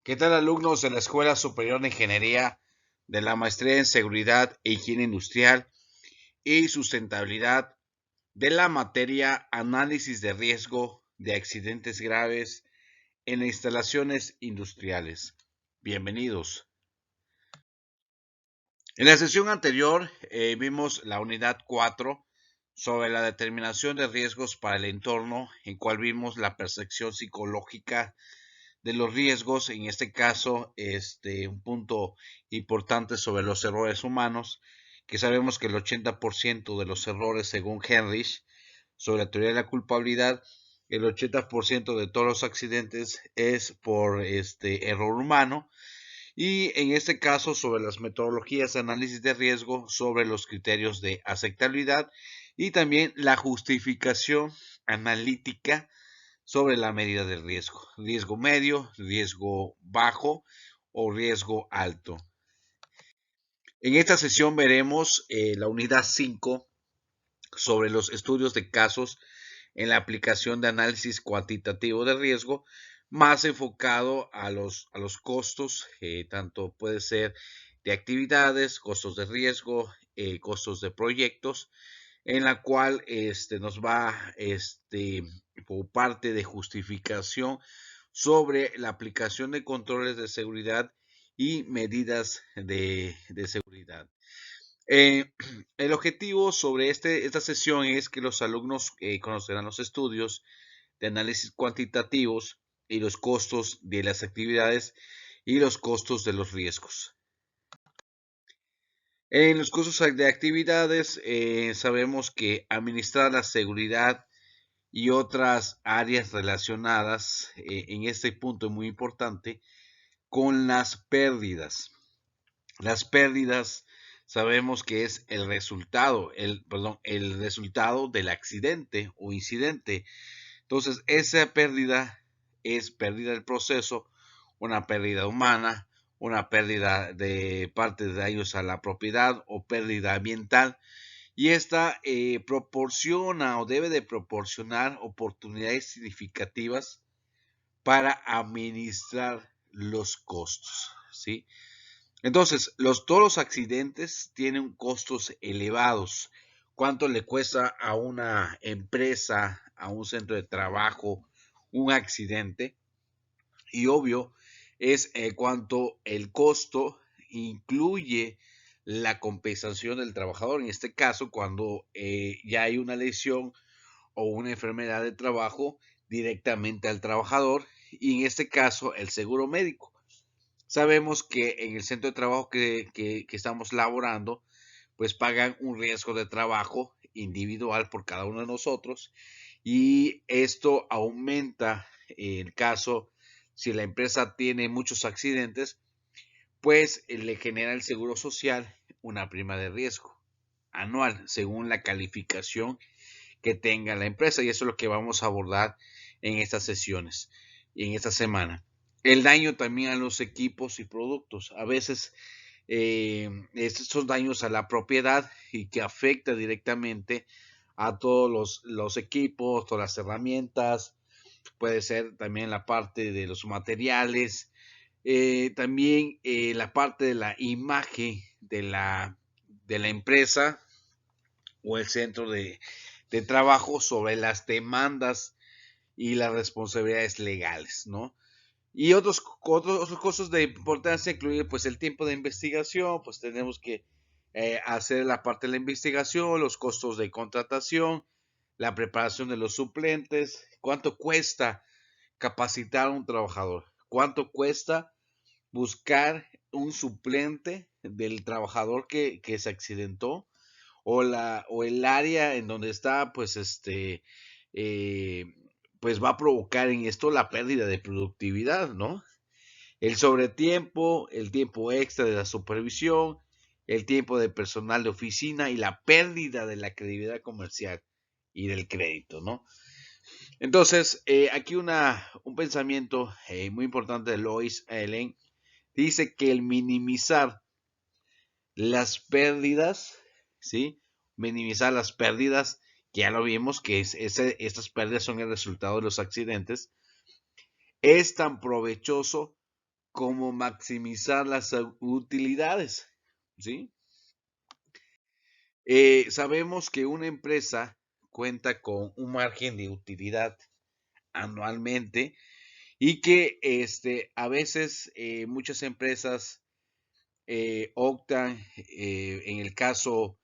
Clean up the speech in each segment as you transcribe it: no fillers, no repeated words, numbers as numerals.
¿Qué tal, alumnos de la Escuela Superior de Ingeniería de la Maestría en Seguridad e Higiene Industrial y Sustentabilidad de la materia Análisis de Riesgo de Accidentes Graves en Instalaciones Industriales? Bienvenidos. En la sesión anterior vimos la unidad 4 sobre la determinación de riesgos para el entorno, en cual vimos la percepción psicológica de los riesgos, en este caso, un punto importante sobre los errores humanos, que sabemos que el 80% de los errores, según Henrich, sobre la teoría de la culpabilidad, el 80% de todos los accidentes es por error humano, y en este caso sobre las metodologías de análisis de riesgo, sobre los criterios de aceptabilidad y también la justificación analítica sobre la medida de riesgo, riesgo medio, riesgo bajo o riesgo alto. En esta sesión veremos la unidad 5 sobre los estudios de casos en la aplicación de análisis cuantitativo de riesgo, más enfocado a los costos, tanto puede ser de actividades, costos de riesgo, costos de proyectos, en la cual nos va por parte de justificación sobre la aplicación de controles de seguridad y medidas de seguridad. El objetivo sobre esta sesión es que los alumnos conocerán los estudios de análisis cuantitativos y los costos de las actividades y los costos de los riesgos. En los costos de actividades sabemos que administrar la seguridad y otras áreas relacionadas, en este punto muy importante, con las pérdidas. Las pérdidas sabemos que es el resultado, el resultado del accidente o incidente. Entonces, esa pérdida es pérdida del proceso, una pérdida humana, una pérdida de parte de daños a la propiedad o pérdida ambiental. Y esta proporciona o debe de proporcionar oportunidades significativas para administrar los costos, ¿sí? Entonces, todos los accidentes tienen costos elevados. ¿Cuánto le cuesta a una empresa, a un centro de trabajo, un accidente? Y obvio es cuánto el costo incluye la compensación del trabajador. En este caso, cuando ya hay una lesión o una enfermedad de trabajo directamente al trabajador, y en este caso el seguro médico. Sabemos que en el centro de trabajo que estamos laborando, pues pagan un riesgo de trabajo individual por cada uno de nosotros, y esto aumenta el caso si la empresa tiene muchos accidentes, pues le genera el seguro social una prima de riesgo anual según la calificación que tenga la empresa, y eso es lo que vamos a abordar en estas sesiones y en esta semana. El daño también a los equipos y productos. A veces estos son daños a la propiedad y que afecta directamente a todos los equipos, todas las herramientas. Puede ser también la parte de los materiales, también la parte de la imagen de la empresa o el centro de trabajo sobre las demandas y las responsabilidades legales, ¿no? Y otros cosas de importancia incluyen pues el tiempo de investigación, pues tenemos que hacer la parte de la investigación, los costos de contratación, la preparación de los suplentes, cuánto cuesta capacitar a un trabajador, cuánto cuesta buscar un suplente del trabajador que se accidentó, o el área en donde está, pues eh, pues va a provocar en esto la pérdida de productividad, ¿no? El sobretiempo, el tiempo extra de la supervisión, el tiempo de personal de oficina y la pérdida de la credibilidad comercial y del crédito, ¿no? Entonces, aquí un pensamiento muy importante de Lois Allen dice que el minimizar las pérdidas, ¿sí? Minimizar las pérdidas, que ya lo vimos, que estas pérdidas son el resultado de los accidentes, es tan provechoso cómo maximizar las utilidades, ¿sí? Sabemos que una empresa cuenta con un margen de utilidad anualmente y que a veces muchas empresas optan en el caso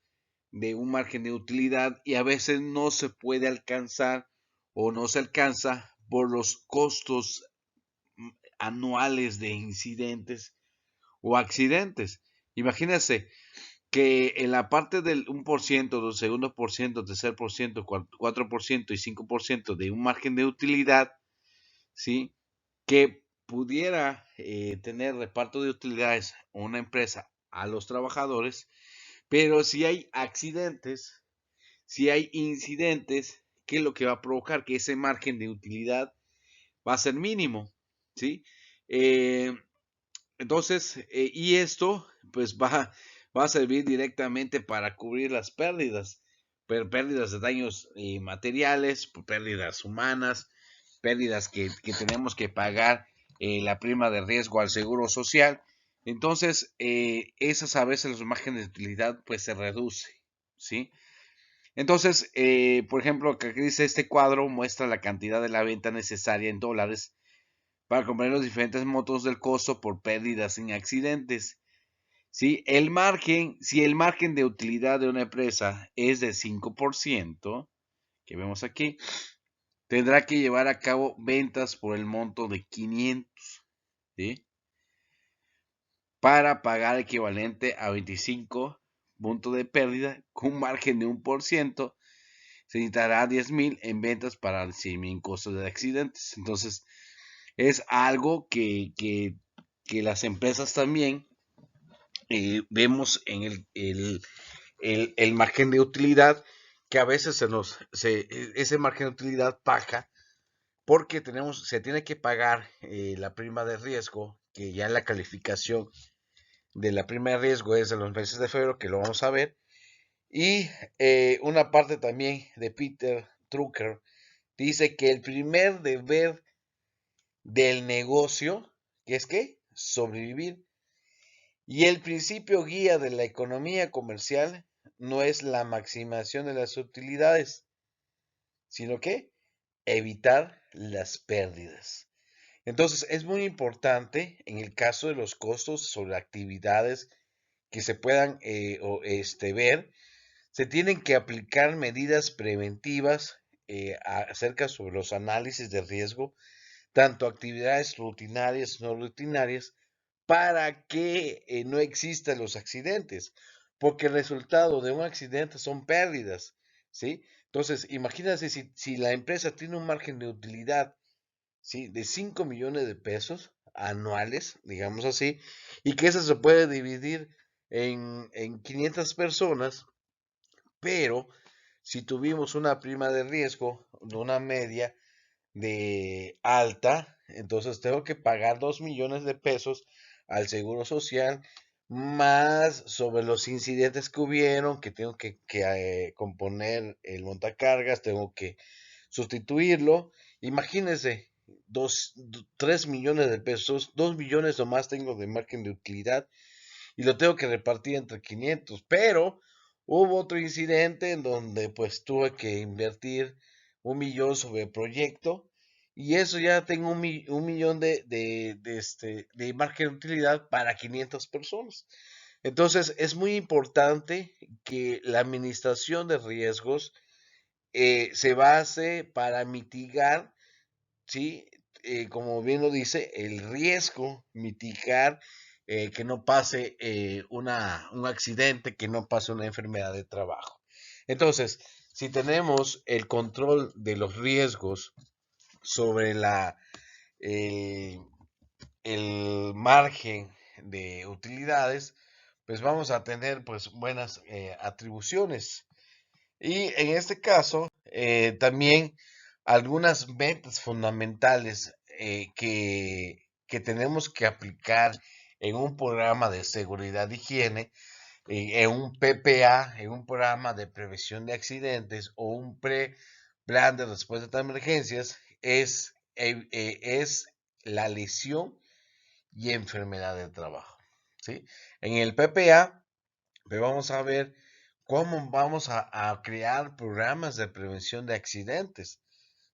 de un margen de utilidad y a veces no se puede alcanzar o no se alcanza por los costos anuales de incidentes o accidentes. Imagínense que en la parte del 1%, del segundo por ciento, tercer por ciento, 4% y 5% de un margen de utilidad, ¿sí? Que pudiera tener reparto de utilidades una empresa a los trabajadores, pero si hay accidentes, si hay incidentes, ¿qué es lo que va a provocar? Que ese margen de utilidad va a ser mínimo, ¿sí? Eh, entonces, y esto pues va a servir directamente para cubrir las pérdidas, pérdidas de daños materiales, pérdidas humanas, pérdidas que tenemos que pagar la prima de riesgo al seguro social. Entonces, esas a veces los márgenes de utilidad pues se reduce, ¿sí? Entonces, por ejemplo, que aquí dice este cuadro muestra la cantidad de la venta necesaria en dólares para comprar los diferentes montos del costo por pérdidas en accidentes. ¿Sí? Si el margen de utilidad de una empresa es de 5%, que vemos aquí, tendrá que llevar a cabo ventas por el monto de 500, ¿sí? Para pagar equivalente a 25 puntos de pérdida con un margen de 1%, se necesitará 10,000 en ventas para el 100,000 costos de accidentes. Entonces, es algo que las empresas también vemos en el margen de utilidad, que a veces ese margen de utilidad baja porque se tiene que pagar la prima de riesgo, que ya en la calificación de la prima de riesgo es de los meses de febrero, que lo vamos a ver, y una parte también de Peter Drucker dice que el primer deber del negocio, que es que sobrevivir, y el principio guía de la economía comercial no es la maximización de las utilidades, sino que evitar las pérdidas. Entonces, es muy importante en el caso de los costos sobre actividades que se puedan ver, se tienen que aplicar medidas preventivas acerca sobre los análisis de riesgo, tanto actividades rutinarias, no rutinarias, para que no existan los accidentes, porque el resultado de un accidente son pérdidas, ¿sí? Entonces, imagínense si la empresa tiene un margen de utilidad, ¿sí? De 5 millones de pesos anuales, digamos así, y que eso se puede dividir en 500 personas, pero si tuvimos una prima de riesgo de una media de alta, entonces tengo que pagar 2 millones de pesos al Seguro Social, más sobre los incidentes que hubieron, que tengo que componer el montacargas, tengo que sustituirlo. Imagínense, 3 millones de pesos, 2 millones o más tengo de margen de utilidad y lo tengo que repartir entre 500, pero hubo otro incidente en donde pues tuve que invertir 1 millón sobre el proyecto y eso ya tengo un millón de margen de utilidad para 500 personas. Entonces es muy importante que la administración de riesgos se base para mitigar, ¿sí? Como bien lo dice, el riesgo, mitigar que no pase un accidente, que no pase una enfermedad de trabajo. Entonces, si tenemos el control de los riesgos sobre eh, el margen de utilidades, pues vamos a tener pues buenas atribuciones. Y en este caso, también algunas metas fundamentales que tenemos que aplicar en un programa de seguridad y higiene, en un PPA, en un programa de prevención de accidentes o un plan de respuesta a emergencias, es la lesión y enfermedad del trabajo. ¿Sí? En el PPA vamos a ver cómo vamos a crear programas de prevención de accidentes,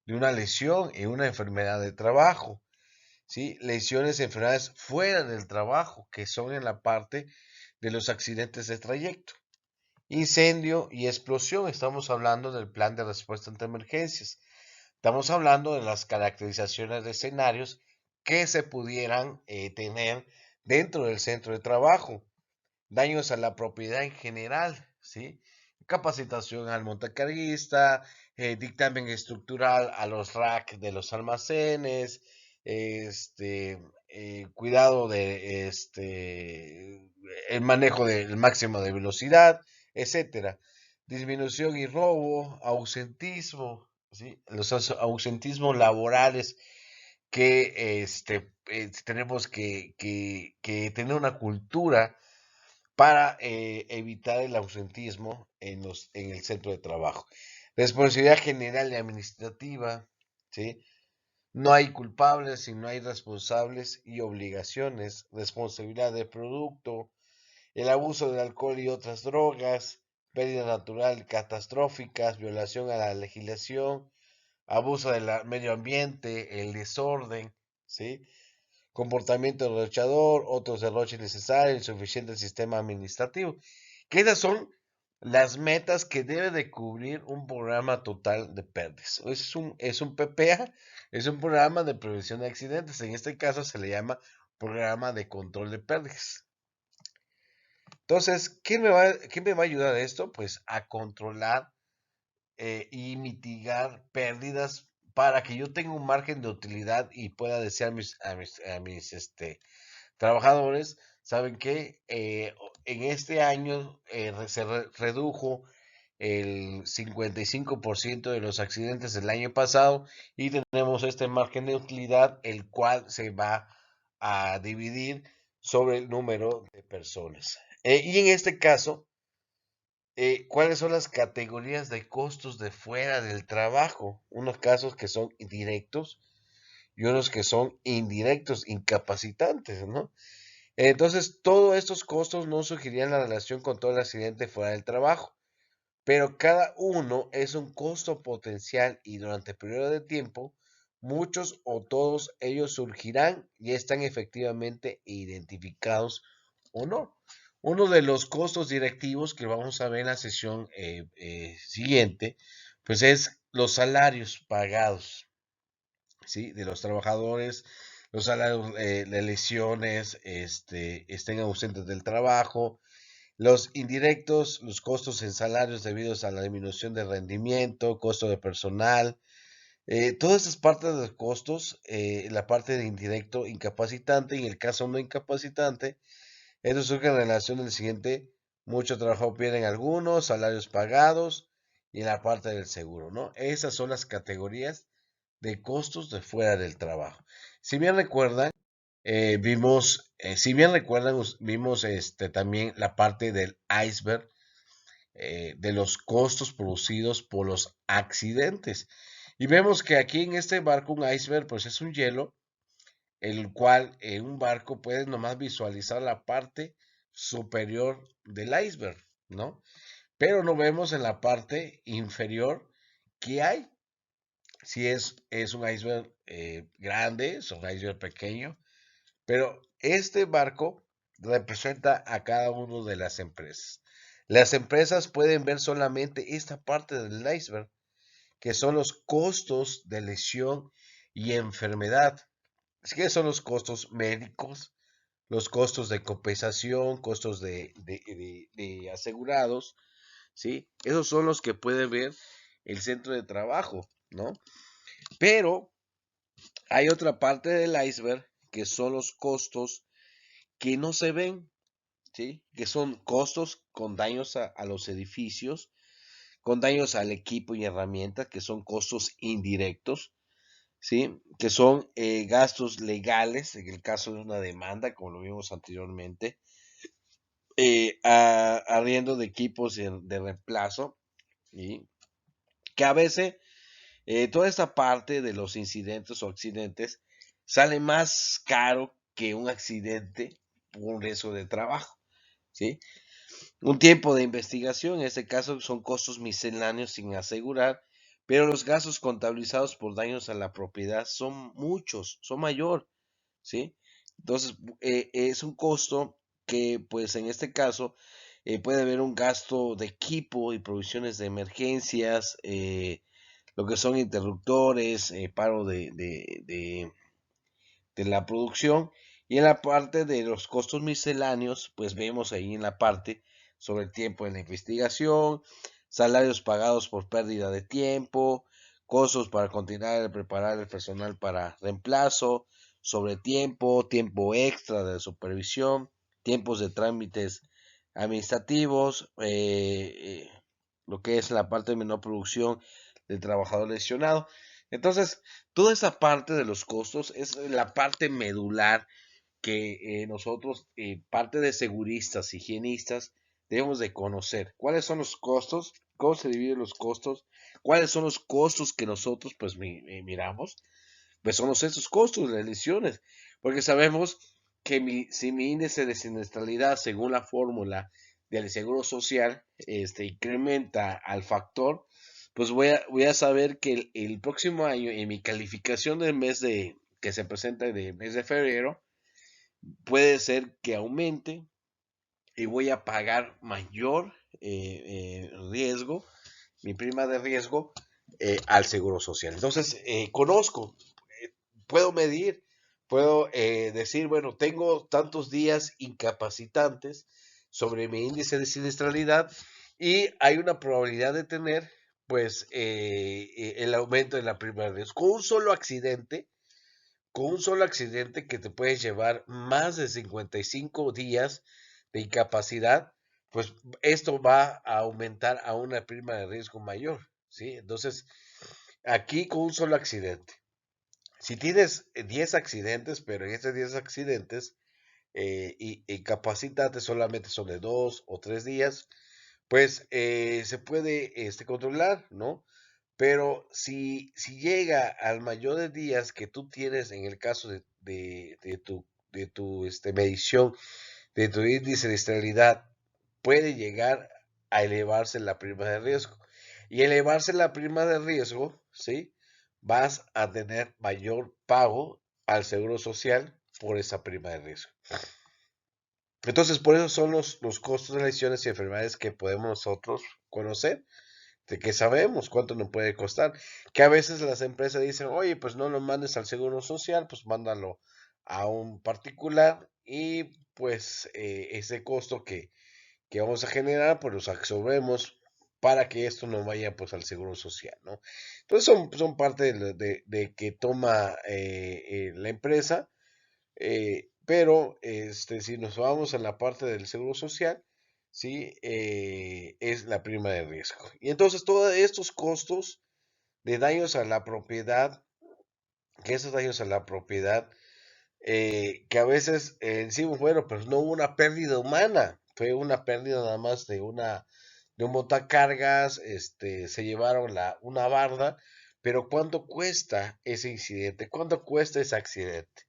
de una lesión y una enfermedad de trabajo. ¿Sí? Lesiones y enfermedades fuera del trabajo, que son en la parte de los accidentes de trayecto. Incendio y explosión, estamos hablando del plan de respuesta ante emergencias. Estamos hablando de las caracterizaciones de escenarios que se pudieran tener dentro del centro de trabajo. Daños a la propiedad en general, ¿sí? Capacitación al montacarguista, dictamen estructural a los rack de los almacenes, cuidado de el manejo del máximo de velocidad, etcétera. Disminución y robo, ausentismo, ¿sí? Los ausentismos laborales que tenemos que tener una cultura para evitar el ausentismo en el centro de trabajo. Responsabilidad general y administrativa, ¿sí? No hay culpables y no hay responsables y obligaciones, responsabilidad del producto, el abuso del alcohol y otras drogas, pérdida natural catastróficas, violación a la legislación, abuso del medio ambiente, el desorden, ¿sí? Comportamiento derrochador, otros derroches necesarios, insuficiente sistema administrativo. Que esas son las metas que debe de cubrir un programa total de pérdidas. Es un PPA, es un programa de prevención de accidentes. En este caso se le llama programa de control de pérdidas. Entonces, ¿qué me va a ayudar esto? Pues a controlar y mitigar pérdidas para que yo tenga un margen de utilidad y pueda decir a mis trabajadores, ¿saben qué? En este año se redujo el 55% de los accidentes del año pasado y tenemos este margen de utilidad, el cual se va a dividir sobre el número de personas. Y en este caso, ¿cuáles son las categorías de costos de fuera del trabajo? Unos casos que son directos y unos que son indirectos, incapacitantes, ¿no? Entonces, todos estos costos no surgirían en la relación con todo el accidente fuera del trabajo, pero cada uno es un costo potencial y durante el periodo de tiempo, muchos o todos ellos surgirán y están efectivamente identificados o no. Uno de los costos directivos que vamos a ver en la sesión siguiente, pues es los salarios pagados, ¿sí? De los trabajadores, los salarios de lesiones, estén ausentes del trabajo, los indirectos, los costos en salarios debidos a la disminución de rendimiento, costo de personal, todas esas partes de los costos, la parte de indirecto incapacitante y en el caso no incapacitante, esto surge en relación al siguiente, mucho trabajo pierden algunos, salarios pagados y en la parte del seguro, ¿no? Esas son las categorías de costos de fuera del trabajo. Si bien recuerdan, vimos también la parte del iceberg de los costos producidos por los accidentes. Y vemos que aquí en este barco un iceberg pues es un hielo, el cual en un barco puedes nomás visualizar la parte superior del iceberg, ¿no? Pero no vemos en la parte inferior qué hay. Si es un iceberg grande, es un iceberg pequeño, pero este barco representa a cada una de las empresas. Las empresas pueden ver solamente esta parte del iceberg, que son los costos de lesión y enfermedad. ¿Qué son los costos médicos? Los costos de compensación, costos de asegurados, ¿sí? Esos son los que puede ver el centro de trabajo, ¿no? Pero hay otra parte del iceberg que son los costos que no se ven, ¿sí? Que son costos con daños a los edificios, con daños al equipo y herramientas, que son costos indirectos, ¿sí? Que son gastos legales, en el caso de una demanda, como lo vimos anteriormente, arriendo de equipos de reemplazo, ¿sí? Que a veces toda esta parte de los incidentes o accidentes sale más caro que un accidente por un riesgo de trabajo, ¿sí? Un tiempo de investigación, en este caso son costos misceláneos sin asegurar, pero los gastos contabilizados por daños a la propiedad son muchos, son mayor, ¿sí? Entonces, es un costo que, pues en este caso, puede haber un gasto de equipo y provisiones de emergencias, lo que son interruptores, paro de la producción. Y en la parte de los costos misceláneos, pues vemos ahí en la parte sobre el tiempo de la investigación, salarios pagados por pérdida de tiempo, costos para continuar y preparar el personal para reemplazo, sobre tiempo, tiempo extra de supervisión, tiempos de trámites administrativos, lo que es la parte de menor producción del trabajador lesionado. Entonces, toda esa parte de los costos es la parte medular que nosotros, parte de seguristas, higienistas, debemos de conocer. ¿Cuáles son los costos? ¿Cómo se dividen los costos? ¿Cuáles son los costos que nosotros pues miramos? Pues son esos costos de lesiones, porque sabemos que si mi índice de siniestralidad según la fórmula del Seguro Social incrementa al factor, pues voy a saber que el próximo año en mi calificación del mes que se presenta del mes de febrero, puede ser que aumente y voy a pagar mayor riesgo, mi prima de riesgo, al Seguro Social. Entonces, conozco, puedo medir, puedo decir, bueno, tengo tantos días incapacitantes sobre mi índice de siniestralidad y hay una probabilidad de tener, pues, el aumento de la prima de riesgo. Con un solo accidente que te puedes llevar más de 55 días de incapacidad, pues esto va a aumentar a una prima de riesgo mayor, ¿sí? Entonces, aquí con un solo accidente. Si tienes 10 accidentes, pero en estos 10 accidentes y incapacitantes solamente son de 2 o 3 días, pues se puede controlar, ¿no? Pero si llega al mayor de días que tú tienes en el caso de tu medición, de tu índice de estabilidad, puede llegar a elevarse la prima de riesgo. Y elevarse la prima de riesgo, ¿sí? Vas a tener mayor pago al Seguro Social por esa prima de riesgo. Entonces, por eso son los costos de lesiones y enfermedades que podemos nosotros conocer, de que sabemos cuánto nos puede costar. Que a veces las empresas dicen, oye, pues no lo mandes al Seguro Social, pues mándalo a un particular y pues ese costo que vamos a generar, pues los absorbemos para que esto no vaya pues al Seguro Social, ¿no? Entonces son parte de que toma la empresa, pero si nos vamos a la parte del Seguro Social, ¿sí? Es la prima de riesgo. Y entonces todos estos costos de daños a la propiedad, que esos daños a la propiedad, que a veces decimos, bueno, pero no hubo una pérdida humana, fue una pérdida nada más de un montacargas, se llevaron una barda, pero ¿cuánto cuesta ese incidente? ¿Cuánto cuesta ese accidente?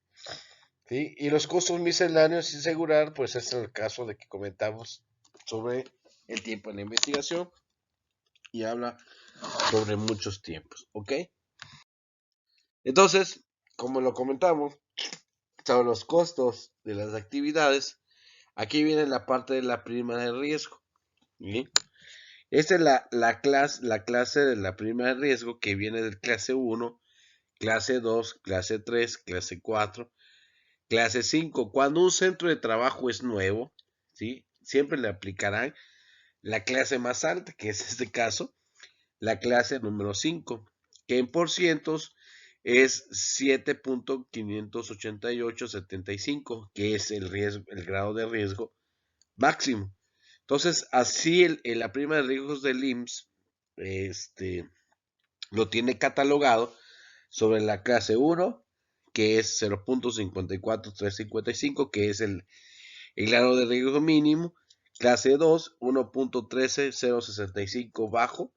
¿Sí? Y los costos misceláneos sin asegurar, pues es el caso de que comentamos sobre el tiempo en la investigación y habla sobre muchos tiempos, ¿ok? Entonces, como lo comentamos, sobre los costos de las actividades, aquí viene la parte de la prima de riesgo. ¿Sí? Esta es la clase de la prima de riesgo que viene del clase 1, clase 2, clase 3, clase 4, clase 5. Cuando un centro de trabajo es nuevo, ¿sí? Siempre le aplicarán la clase más alta, que es este caso, la clase número 5, que en porcientos es 7.58875, que es el grado de riesgo máximo. Entonces, así la prima de riesgos del IMSS lo tiene catalogado sobre la clase 1, que es 0.54355, que es el grado de riesgo mínimo. Clase 2, 1.13065 bajo.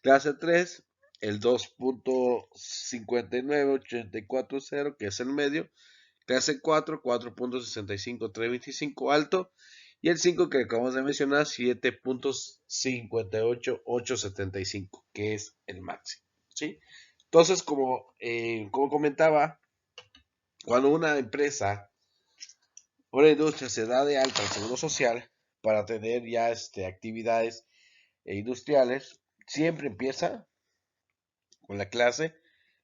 Clase 3, el 2.59840, que es el medio. Clase 4, 4.65, 325 alto. Y el 5 que acabamos de mencionar, 7.58875, que es el máximo. ¿Sí? Entonces, como comentaba, cuando una empresa o una industria se da de alta al Seguro Social para tener ya actividades industriales, siempre empieza con la clase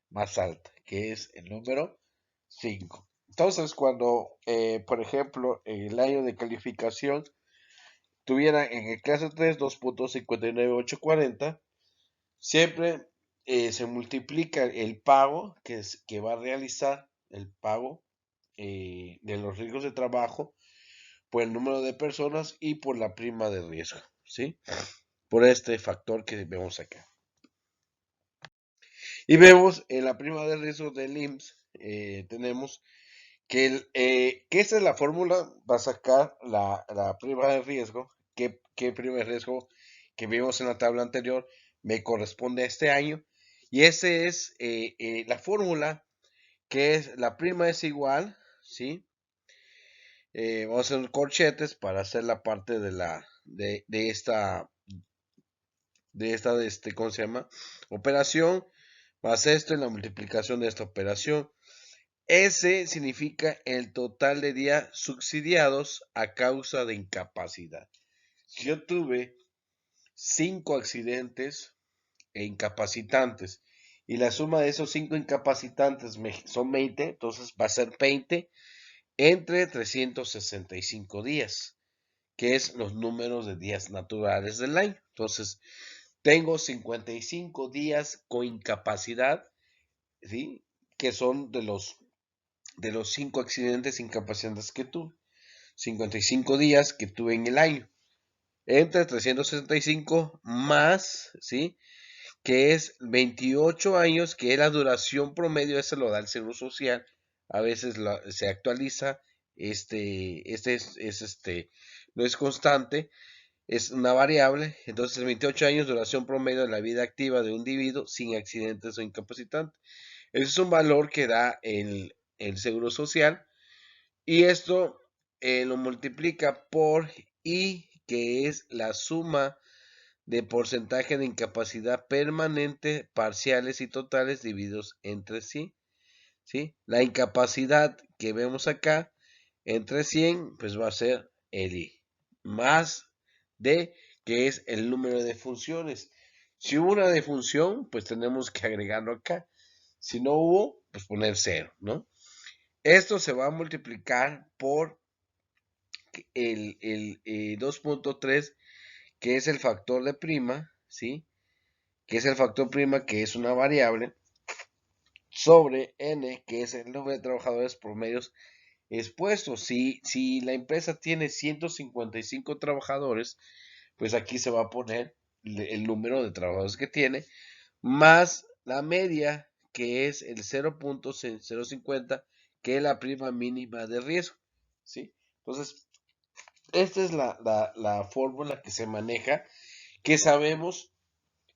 más alta, que es el número 5. Entonces, cuando, por ejemplo, en el año de calificación tuviera en el clase 3 2.59840, siempre se multiplica el pago que va a realizar, el pago de los riesgos de trabajo, por el número de personas y por la prima de riesgo, ¿sí? Por este factor que vemos acá. Y vemos en la prima de riesgo del IMSS, tenemos que esta es la fórmula para sacar la prima de riesgo. ¿Qué prima de riesgo que vimos en la tabla anterior me corresponde a este año? Y esa es la fórmula, que es la prima es igual, ¿sí? Vamos a hacer corchetes para hacer la parte de esta, ¿cómo se llama? Operación, más esto en la multiplicación de esta operación. S significa el total de días subsidiados a causa de incapacidad. Si yo tuve 5 accidentes e incapacitantes y la suma de esos 5 incapacitantes son 20, entonces va a ser 20 entre 365 días, que es los números de días naturales del año. Entonces, tengo 55 días con incapacidad, ¿sí? Que son de los 5 accidentes incapacitantes que tuve. 55 días que tuve en el año. Entre 365 más, ¿sí? Que es 28 años, que es la duración promedio, ese lo da el Seguro Social. A veces se actualiza, no es constante, es una variable. Entonces, 28 años, duración promedio de la vida activa de un individuo sin accidentes o incapacitantes. Ese es un valor que da el Seguro Social. Y esto lo multiplica por I, que es la suma de porcentaje de incapacidad permanente, parciales y totales divididos entre sí. ¿Sí? La incapacidad que vemos acá entre 100, pues va a ser el I, más D, que es el número de funciones. Si hubo una defunción, pues tenemos que agregarlo acá. Si no hubo, pues poner 0, ¿no? Esto se va a multiplicar por el 2.3, que es el factor de prima, ¿sí? Que es el factor prima, que es una variable, sobre n, que es el número de trabajadores promedios expuestos. Si la empresa tiene 155 trabajadores, pues aquí se va a poner el número de trabajadores que tiene, más la media, que es el 0.050, que es la prima mínima de riesgo, ¿sí? Entonces, esta es la fórmula que se maneja, que sabemos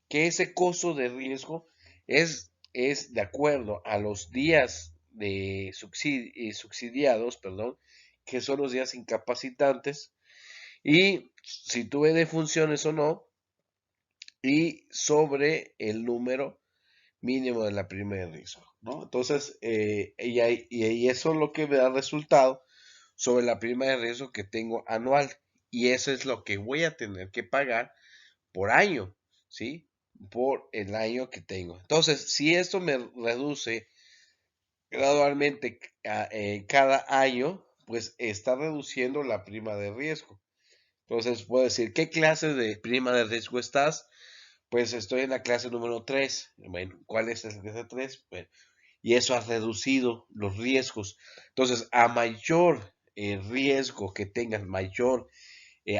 que ese costo de riesgo es de acuerdo a los días de subsidiados, perdón, que son los días incapacitantes, y si tuve defunciones o no, y sobre el número mínimo de la prima de riesgo, ¿no? Entonces, y eso es lo que me da resultado sobre la prima de riesgo que tengo anual, y eso es lo que voy a tener que pagar por año, ¿sí? Por el año que tengo. Entonces, si esto me reduce gradualmente cada año, pues está reduciendo la prima de riesgo. Entonces, puedo decir, ¿qué clase de prima de riesgo estás? Pues estoy en la clase número 3. Bueno, ¿cuál es la clase 3? Bueno, y eso ha reducido los riesgos. Entonces, a mayor riesgo que tengas, mayor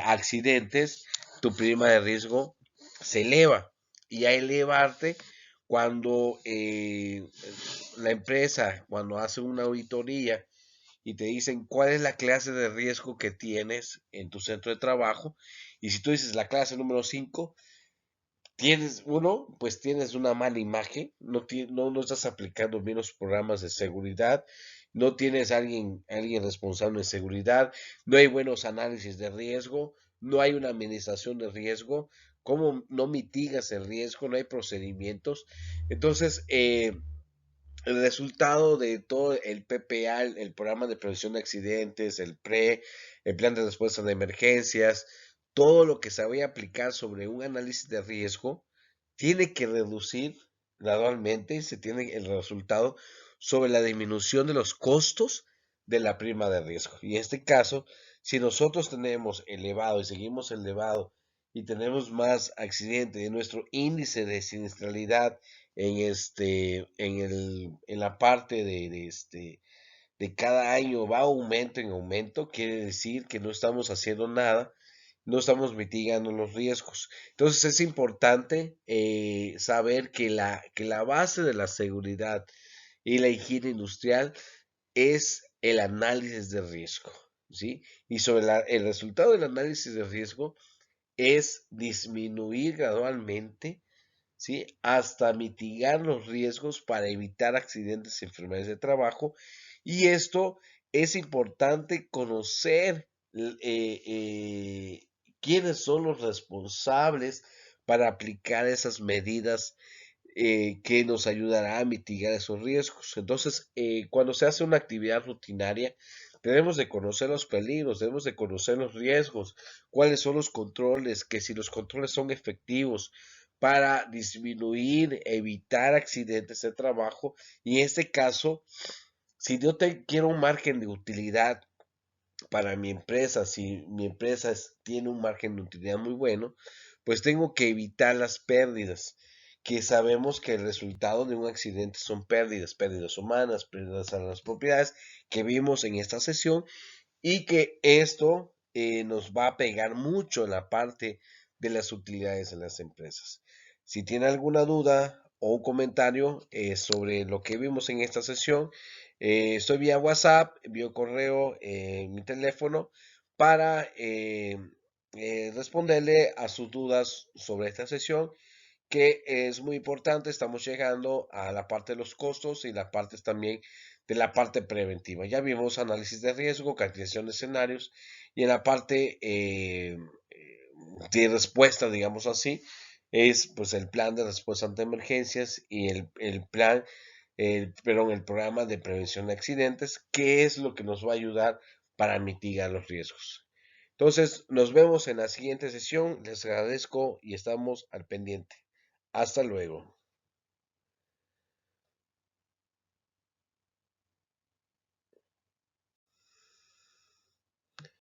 accidentes, tu prima de riesgo se eleva. Y a elevarte, cuando la empresa, cuando hace una auditoría y te dicen cuál es la clase de riesgo que tienes en tu centro de trabajo, y si tú dices la clase número 5, pues tienes una mala imagen, no estás aplicando bien los programas de seguridad, no tienes alguien responsable de seguridad, no hay buenos análisis de riesgo, no hay una administración de riesgo, cómo no mitigas el riesgo, no hay procedimientos. Entonces, el resultado de todo el PPA, el programa de prevención de accidentes, el PRE, el plan de respuesta de emergencias, todo lo que se vaya a aplicar sobre un análisis de riesgo, tiene que reducir gradualmente, se tiene el resultado sobre la disminución de los costos de la prima de riesgo. Y en este caso, si nosotros tenemos elevado y seguimos elevado y tenemos más accidentes y nuestro índice de siniestralidad en la parte de cada año va aumento en aumento, quiere decir que no estamos haciendo nada, no estamos mitigando los riesgos. Entonces es importante saber que la base de la seguridad y la higiene industrial es el análisis de riesgo, ¿sí? Y sobre el resultado del análisis de riesgo es disminuir gradualmente, ¿sí? Hasta mitigar los riesgos para evitar accidentes y enfermedades de trabajo. Y esto es importante conocer quiénes son los responsables para aplicar esas medidas que nos ayudará a mitigar esos riesgos. Entonces, cuando se hace una actividad rutinaria, debemos de conocer los peligros, debemos de conocer los riesgos, cuáles son los controles, que si los controles son efectivos para disminuir, evitar accidentes de trabajo. Y en este caso, si yo quiero un margen de utilidad para mi empresa, si mi empresa tiene un margen de utilidad muy bueno, pues tengo que evitar las pérdidas, que sabemos que el resultado de un accidente son pérdidas, pérdidas humanas, pérdidas a las propiedades que vimos en esta sesión y que esto nos va a pegar mucho en la parte de las utilidades en las empresas. Si tiene alguna duda o un comentario sobre lo que vimos en esta sesión, estoy vía WhatsApp, vía correo, mi teléfono para responderle a sus dudas sobre esta sesión, que es muy importante. Estamos llegando a la parte de los costos y la parte también de la parte preventiva. Ya vimos análisis de riesgo, caracterización de escenarios y en la parte de respuesta, digamos así, es pues el plan de respuesta ante emergencias y el programa de prevención de accidentes, que es lo que nos va a ayudar para mitigar los riesgos. Entonces, nos vemos en la siguiente sesión. Les agradezco y estamos al pendiente. Hasta luego.